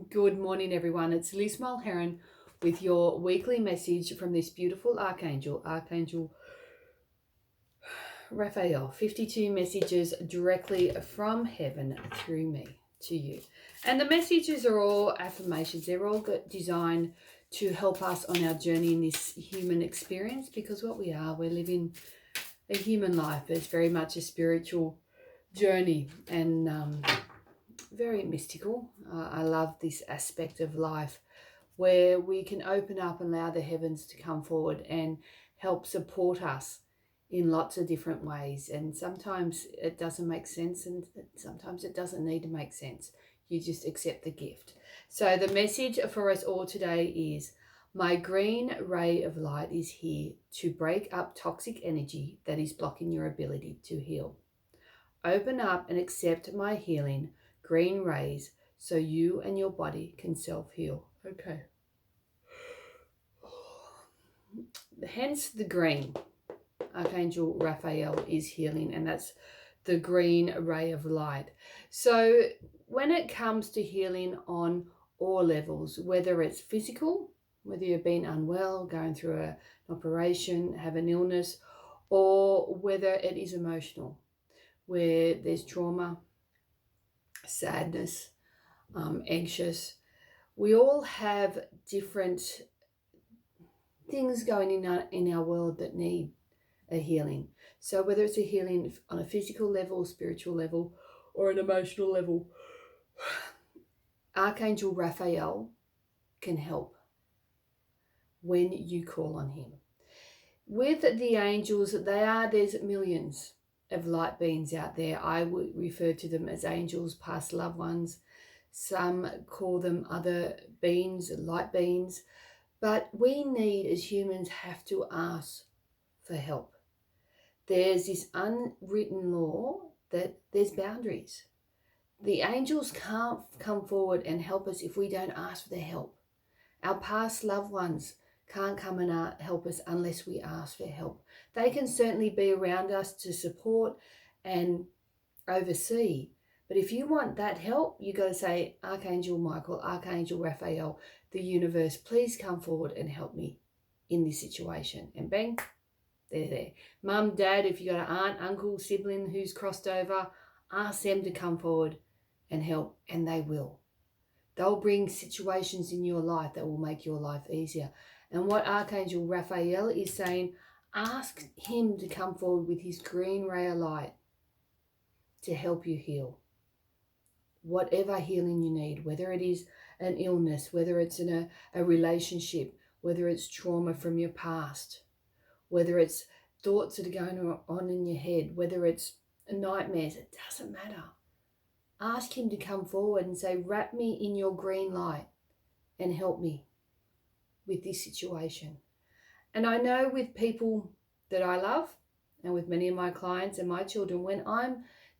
Good morning, everyone. It's Liz Mulheron with your weekly message from this beautiful Archangel, Archangel Raphael. 52 messages directly from heaven through me to you. And the messages are all affirmations. They're all designed to help us on our journey in this human experience, because what we are, we're living a human life. It's very much a spiritual journey and very mystical. I love this aspect of life where we can open up and allow the heavens to come forward and help support us in lots of different ways. And sometimes it doesn't make sense, and sometimes it doesn't need to make sense. You just accept the gift. So the message for us all today is: my green ray of light is here to break up toxic energy that is blocking your ability to heal. Open up and accept my healing green rays so you and your body can self-heal. Okay. Hence the green. Archangel Raphael is healing, and that's the green ray of light. So when it comes to healing on all levels, whether it's physical, whether you've been unwell, going through an operation, have an illness, or whether it is emotional, where there's trauma, sadness, anxious, we all have different things going in our world that need a healing. So whether it's a healing on a physical level, spiritual level, or an emotional level, Archangel Raphael can help when you call on him. With the angels, there's millions of light beings out there. I would refer to them as angels, past loved ones. Some call them other beings, light beings. But we need, as humans, have to ask for help. There's this unwritten law that there's boundaries. The angels can't come forward and help us if we don't ask for their help. Our past loved ones can't come and help us unless we ask for help. They can certainly be around us to support and oversee. But if you want that help, you got to say, Archangel Michael, Archangel Raphael, the universe, please come forward and help me in this situation. And bang, they're there. Mum, dad, if you got an aunt, uncle, sibling who's crossed over, ask them to come forward and help, and they will. They'll bring situations in your life that will make your life easier. And what Archangel Raphael is saying, ask him to come forward with his green ray of light to help you heal. Whatever healing you need, whether it is an illness, whether it's in a relationship, whether it's trauma from your past, whether it's thoughts that are going on in your head, whether it's nightmares, it doesn't matter. Ask him to come forward and say, wrap me in your green light and help me with this situation. And I know with people that I love, and with many of my clients and my children, when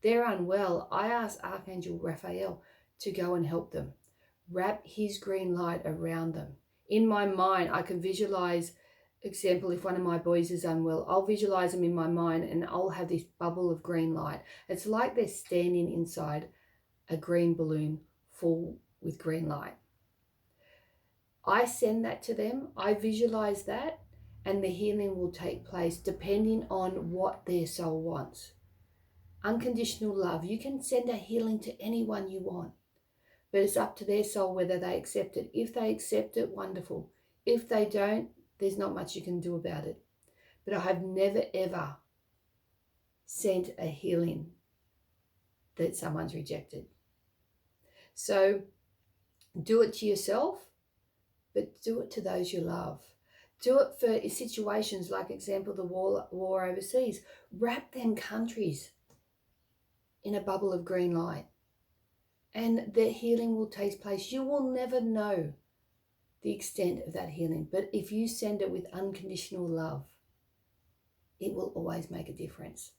they're unwell, I ask Archangel Raphael to go and help them. Wrap his green light around them. In my mind, I can visualize, example, if one of my boys is unwell, I'll visualize them in my mind and I'll have this bubble of green light. It's like they're standing inside a green balloon full with green light. I send that to them, I visualize that, and the healing will take place depending on what their soul wants. Unconditional love. You can send a healing to anyone you want, but it's up to their soul whether they accept it. If they accept it, wonderful. If they don't, there's not much you can do about it. But I have never, ever sent a healing that someone's rejected. So do it to yourself, but do it to those you love. Do it for situations like, example, the war overseas. Wrap them countries in a bubble of green light, and the healing will take place. You will never know the extent of that healing, but if you send it with unconditional love, it will always make a difference.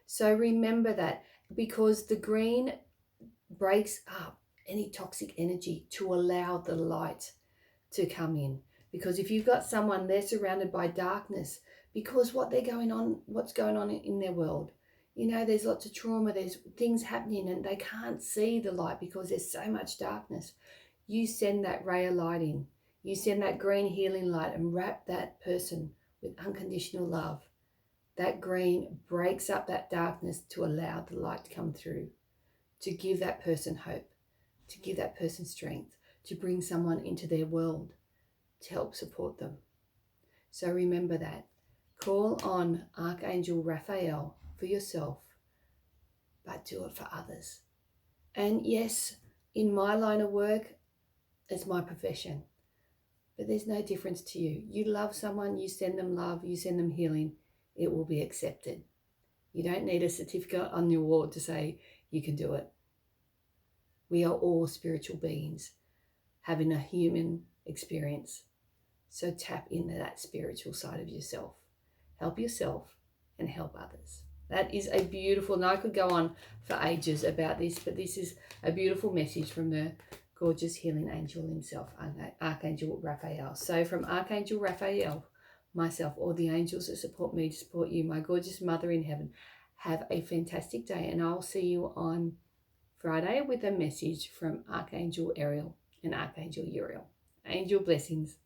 So remember that, because the green breaks up any toxic energy to allow the light to come in. Because if you've got someone, they're surrounded by darkness because what's going on in their world. There's lots of trauma, there's things happening, and they can't see the light because there's so much darkness. you send that ray of light in. You send that green healing light and wrap that person with unconditional love. That green breaks up that darkness to allow the light to come through, to give that person hope, to give that person strength, to bring someone into their world, to help support them. So remember that. Call on Archangel Raphael for yourself, but do it for others. And yes, in my line of work, it's my profession. But there's no difference to you. You love someone, you send them love, you send them healing, it will be accepted. You don't need a certificate on your wall to say you can do it. We are all spiritual beings having a human experience. So tap into that spiritual side of yourself. Help yourself and help others. That is a beautiful, and I could go on for ages about this, but this is a beautiful message from the gorgeous healing angel himself, Archangel Raphael. So from Archangel Raphael, myself, or the angels that support me to support you, my gorgeous mother in heaven, have a fantastic day, and I'll see you on Friday with a message from Archangel Ariel and Archangel Uriel. Angel blessings.